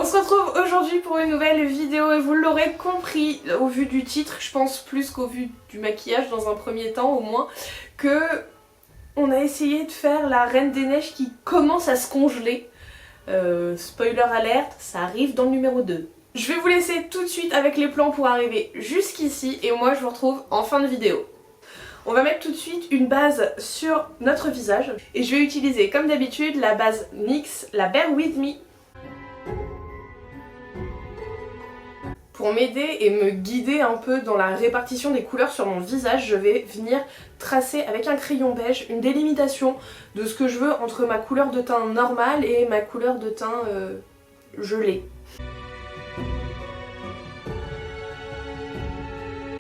On se retrouve aujourd'hui pour une nouvelle vidéo et vous l'aurez compris au vu du titre, je pense plus qu'au vu du maquillage dans un premier temps au moins, que on a essayé de faire la Reine des Neiges qui commence à se congeler. Spoiler alerte, ça arrive dans le numéro 2. Je vais vous laisser tout de suite avec les plans pour arriver jusqu'ici et moi je vous retrouve en fin de vidéo. On va mettre tout de suite une base sur notre visage et je vais utiliser comme d'habitude la base NYX, la Bear With Me, pour m'aider et me guider un peu dans la répartition des couleurs sur mon visage. Je vais venir tracer avec un crayon beige une délimitation de ce que je veux entre ma couleur de teint normale et ma couleur de teint gelée.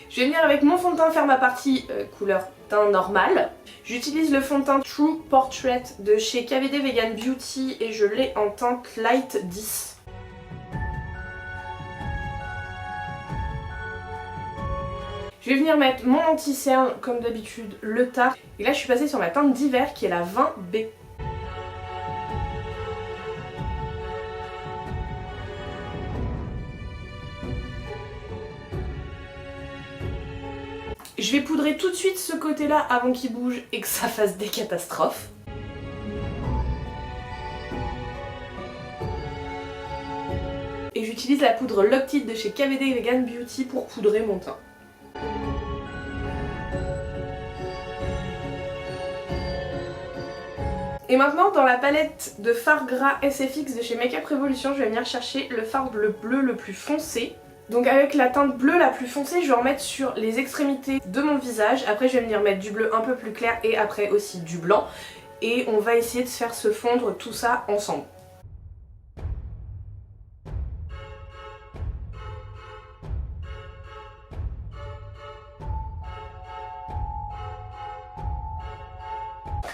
Je vais venir avec mon fond de teint faire ma partie couleur teint normale. J'utilise le fond de teint True Portrait de chez KVD Vegan Beauty et je l'ai en teinte Light 10. Je vais venir mettre mon anti-cerne comme d'habitude, le Tarte. Et là je suis passée sur ma teinte d'hiver qui est la 20B. Je vais poudrer tout de suite ce côté-là avant qu'il bouge et que ça fasse des catastrophes. Et j'utilise la poudre Lock It de chez KVD Vegan Beauty pour poudrer mon teint. Et maintenant dans la palette de fard gras SFX de chez Makeup Revolution, je vais venir chercher le fard bleu le plus foncé. Donc avec la teinte bleue la plus foncée, je vais en mettre sur les extrémités de mon visage. Après je vais venir mettre du bleu un peu plus clair et après aussi du blanc. Et on va essayer de faire se fondre tout ça ensemble.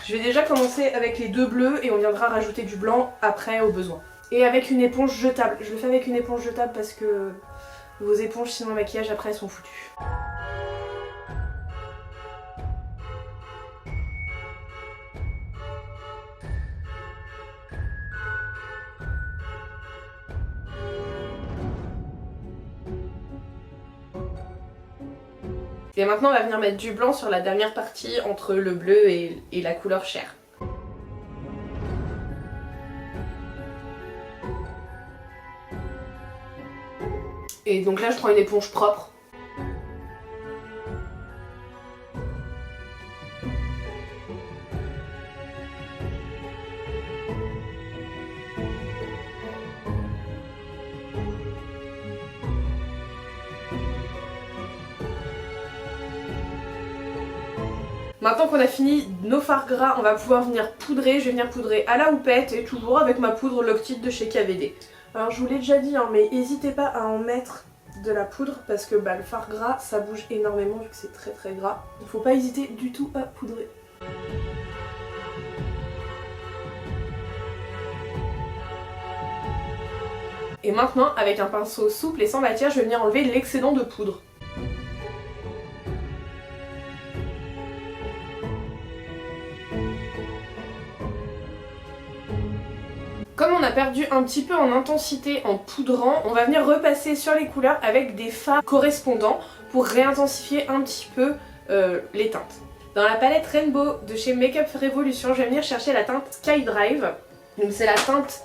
Je vais déjà commencer avec les deux bleus et on viendra rajouter du blanc après au besoin. Et avec une éponge jetable. Je le fais avec une éponge jetable parce que vos éponges sinon le maquillage après elles sont foutues. Et maintenant on va venir mettre du blanc sur la dernière partie entre le bleu et la couleur chair. Et donc là je prends une éponge propre. Maintenant qu'on a fini nos fards gras, on va pouvoir venir poudrer. Je vais venir poudrer à la houppette et toujours avec ma poudre Lock It de chez KVD. Alors je vous l'ai déjà dit, hein, mais n'hésitez pas à en mettre de la poudre parce que le fard gras ça bouge énormément vu que c'est très gras. Il faut pas hésiter du tout à poudrer. Et maintenant avec un pinceau souple et sans matière, je vais venir enlever l'excédent de poudre. Comme on a perdu un petit peu en intensité en poudrant, on va venir repasser sur les couleurs avec des fards correspondants pour réintensifier un petit peu les teintes. Dans la palette Rainbow de chez Makeup Revolution, je vais venir chercher la teinte Sky Drive. Donc c'est la teinte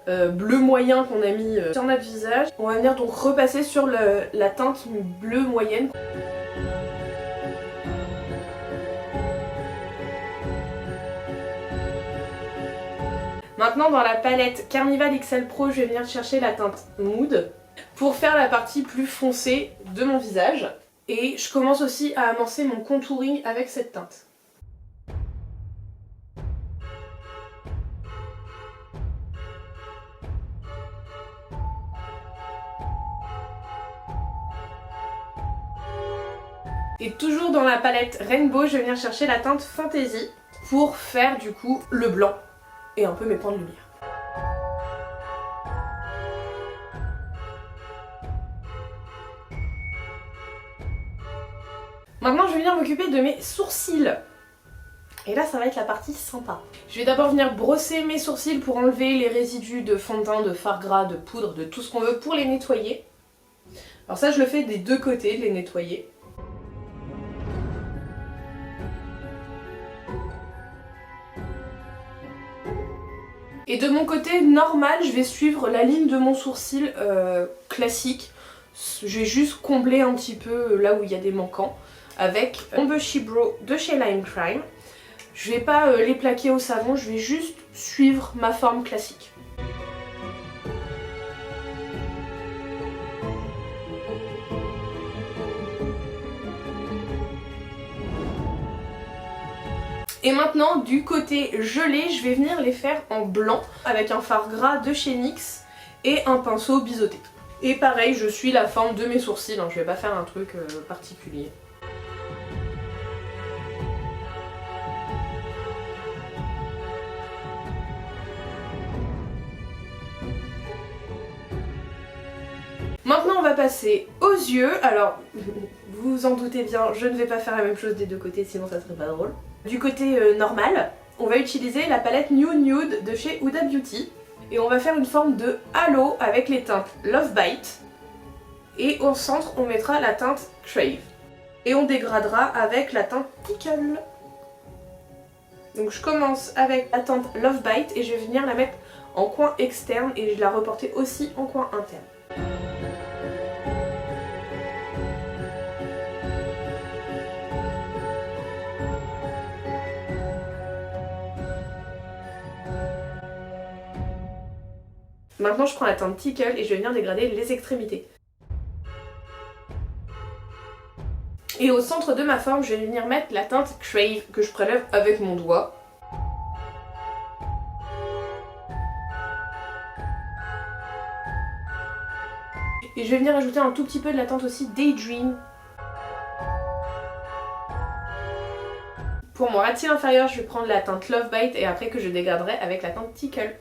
bleu moyen qu'on a mis sur notre visage. On va venir donc repasser sur la teinte bleu moyenne. Maintenant dans la palette Carnival XL Pro, je vais venir chercher la teinte Mood pour faire la partie plus foncée de mon visage. Et je commence aussi à amorcer mon contouring avec cette teinte. Et toujours dans la palette Rainbow, je vais venir chercher la teinte Fantasy pour faire du coup le blanc et un peu mes points de lumière. Maintenant je vais venir m'occuper de mes sourcils. Et là ça va être la partie sympa. Je vais d'abord venir brosser mes sourcils pour enlever les résidus de fond de teint, de fard gras, de poudre, de tout ce qu'on veut pour les nettoyer. Alors ça je le fais des deux côtés, de les nettoyer. Et de mon côté normal, je vais suivre la ligne de mon sourcil classique. Je vais juste combler un petit peu là où il y a des manquants avec Ombushi Brow de chez Lime Crime. Je vais pas les plaquer au savon, je vais juste suivre ma forme classique. Et maintenant, du côté gelé, je vais venir les faire en blanc avec un fard gras de chez NYX et un pinceau biseauté. Et pareil, je suis la forme de mes sourcils, hein, je vais pas faire un truc particulier. Maintenant on va passer aux yeux. Alors vous vous en doutez bien, je ne vais pas faire la même chose des deux côtés sinon ça serait pas drôle. Du côté normal, on va utiliser la palette Nude Nude de chez Huda Beauty. Et on va faire une forme de halo avec les teintes Love Bite. Et au centre on mettra la teinte Crave. Et on dégradera avec la teinte Tickle. Donc je commence avec la teinte Love Bite et je vais venir la mettre en coin externe et je vais la reporter aussi en coin interne. Maintenant je prends la teinte Tickle et je vais venir dégrader les extrémités. Et au centre de ma forme, je vais venir mettre la teinte Crave que je prélève avec mon doigt. Et je vais venir ajouter un tout petit peu de la teinte aussi Daydream. Pour mon ras de cils inférieur, je vais prendre la teinte Love Bite et après que je dégraderai avec la teinte Tickle.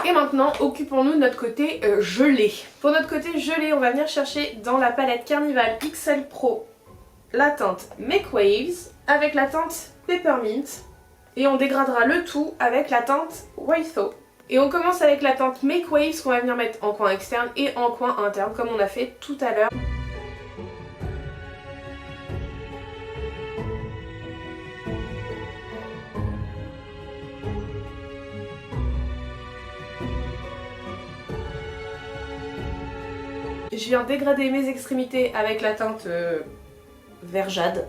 Et maintenant, occupons-nous de notre côté gelé. Pour notre côté gelé, on va venir chercher dans la palette Carnival XL Pro la teinte Make Waves avec la teinte Peppermint. Et on dégradera le tout avec la teinte Waytho. Et on commence avec la teinte Make Waves qu'on va venir mettre en coin externe et en coin interne comme on a fait tout à l'heure. Je viens dégrader mes extrémités avec la teinte vert jade.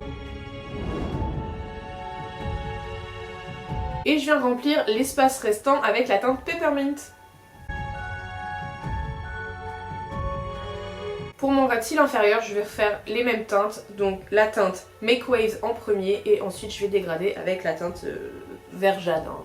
Et je viens remplir l'espace restant avec la teinte Peppermint. Pour mon ras de cils inférieur, je vais refaire les mêmes teintes. Donc la teinte Make Waves en premier et ensuite je vais dégrader avec la teinte vert jade. Hein,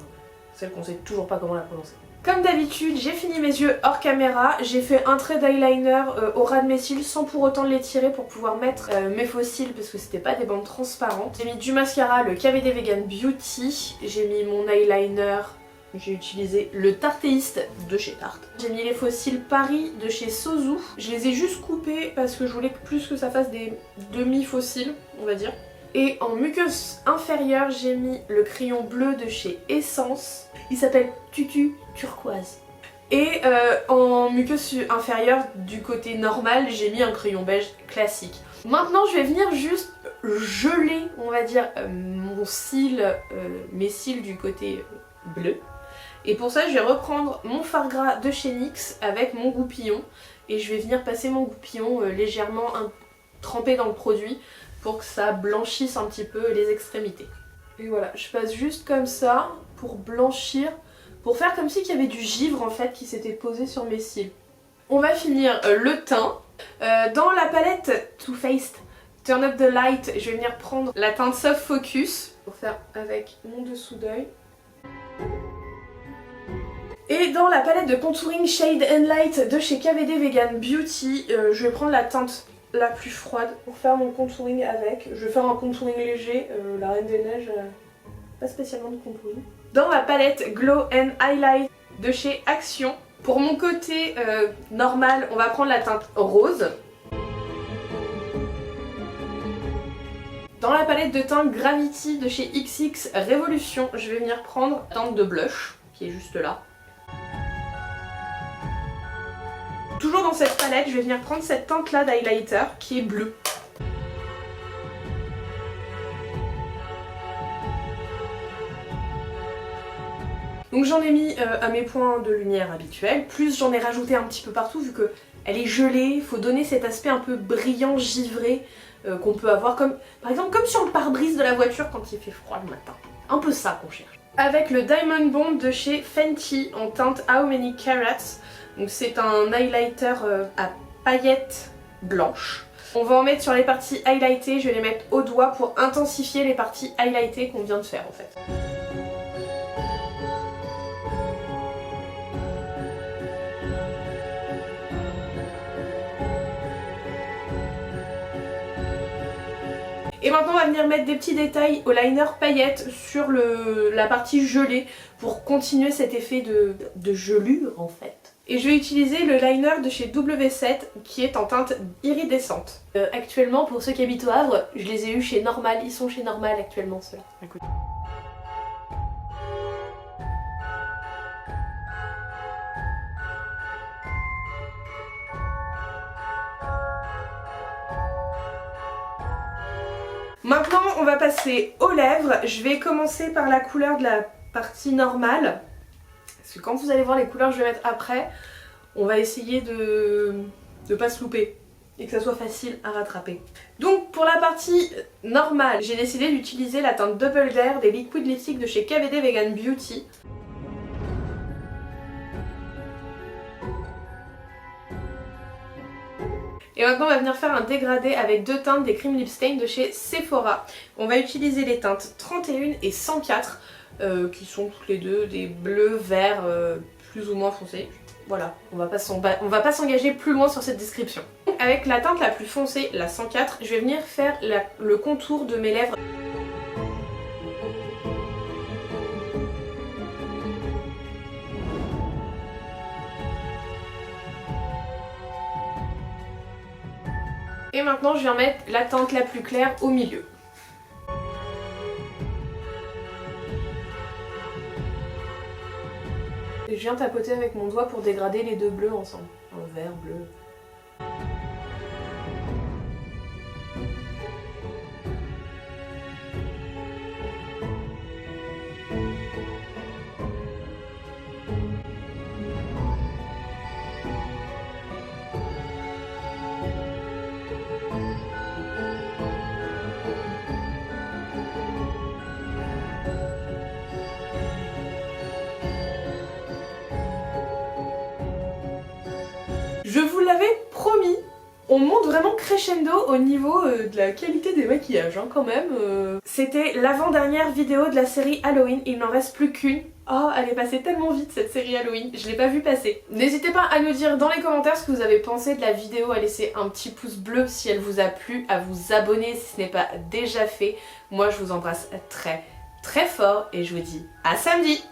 celle qu'on sait toujours pas comment la prononcer. Comme d'habitude, j'ai fini mes yeux hors caméra, j'ai fait un trait d'eyeliner au ras de mes cils sans pour autant les tirer pour pouvoir mettre mes faux cils parce que c'était pas des bandes transparentes. J'ai mis du mascara, le KVD Vegan Beauty, j'ai mis mon eyeliner, j'ai utilisé le Tartéiste de chez Tarte. J'ai mis les faux cils Paris de chez Sozu, je les ai juste coupés parce que je voulais plus que ça fasse des demi-faux cils, on va dire. Et en muqueuse inférieure, j'ai mis le crayon bleu de chez Essence. Il s'appelle Tutu Turquoise. Et en muqueuse inférieure, du côté normal, j'ai mis un crayon beige classique. Maintenant, je vais venir juste geler, on va dire, mon cil, mes cils du côté bleu. Et pour ça, je vais reprendre mon fard gras de chez NYX avec mon goupillon. Et je vais venir passer mon goupillon légèrement trempé dans le produit pour que ça blanchisse un petit peu les extrémités. Et voilà, je passe juste comme ça pour blanchir, pour faire comme si il y avait du givre en fait qui s'était posé sur mes cils. On va finir le teint. Dans la palette Too Faced Turn Up the Light, je vais venir prendre la teinte Soft Focus pour faire avec mon dessous d'œil. Et dans la palette de contouring Shade and Light de chez KVD Vegan Beauty, je vais prendre la teinte la plus froide pour faire mon contouring avec. Je vais faire un contouring léger, la Reine des Neiges, pas spécialement de contouring. Dans la palette Glow and Highlight de chez Action, Pour mon côté normal, on va prendre la teinte rose. Dans la palette de teint Gravity de chez XX Révolution, je vais venir prendre la teinte de blush, qui est juste là. Toujours dans cette palette, je vais venir prendre cette teinte là d'highlighter, qui est bleue. Donc j'en ai mis à mes points de lumière habituels, plus j'en ai rajouté un petit peu partout vu qu'elle est gelée, il faut donner cet aspect un peu brillant, givré qu'on peut avoir comme, par exemple, comme sur le pare-brise de la voiture quand il fait froid le matin. Un peu ça qu'on cherche. Avec le Diamond Bond de chez Fenty en teinte How Many Carats. Donc c'est un highlighter à paillettes blanches. On va en mettre sur les parties highlightées, je vais les mettre au doigt pour intensifier les parties highlightées qu'on vient de faire en fait. Et maintenant on va venir mettre des petits détails au liner paillettes sur la partie gelée pour continuer cet effet de gelure en fait. Et je vais utiliser le liner de chez W7 qui est en teinte iridescente. Actuellement pour ceux qui habitent au Havre, je les ai eus chez Normal, ils sont chez Normal actuellement ceux-là. Maintenant on va passer aux lèvres, je vais commencer par la couleur de la partie normale. Parce que quand vous allez voir les couleurs que je vais mettre après, on va essayer de pas se louper et que ça soit facile à rattraper. Donc pour la partie normale, j'ai décidé d'utiliser la teinte Double Dare des Liquid Lipstick de chez KVD Vegan Beauty. Et maintenant on va venir faire un dégradé avec deux teintes des Cream Lip Stain de chez Sephora. On va utiliser les teintes 31 et 104 qui sont toutes les deux des bleus verts plus ou moins foncés. Voilà, on va pas s'engager plus loin sur cette description. Avec la teinte la plus foncée, la 104, je vais venir faire le contour de mes lèvres. Et maintenant je viens mettre la teinte la plus claire au milieu. Et je viens tapoter avec mon doigt pour dégrader les deux bleus ensemble. Un vert, bleu. Je vous l'avais promis, on monte vraiment crescendo au niveau de la qualité des maquillages hein, quand même. C'était l'avant-dernière vidéo de la série Halloween, il n'en reste plus qu'une. Oh, elle est passée tellement vite cette série Halloween, je l'ai pas vue passer. N'hésitez pas à nous dire dans les commentaires ce que vous avez pensé de la vidéo, à laisser un petit pouce bleu si elle vous a plu, à vous abonner si ce n'est pas déjà fait. Moi je vous embrasse très très fort et je vous dis à samedi.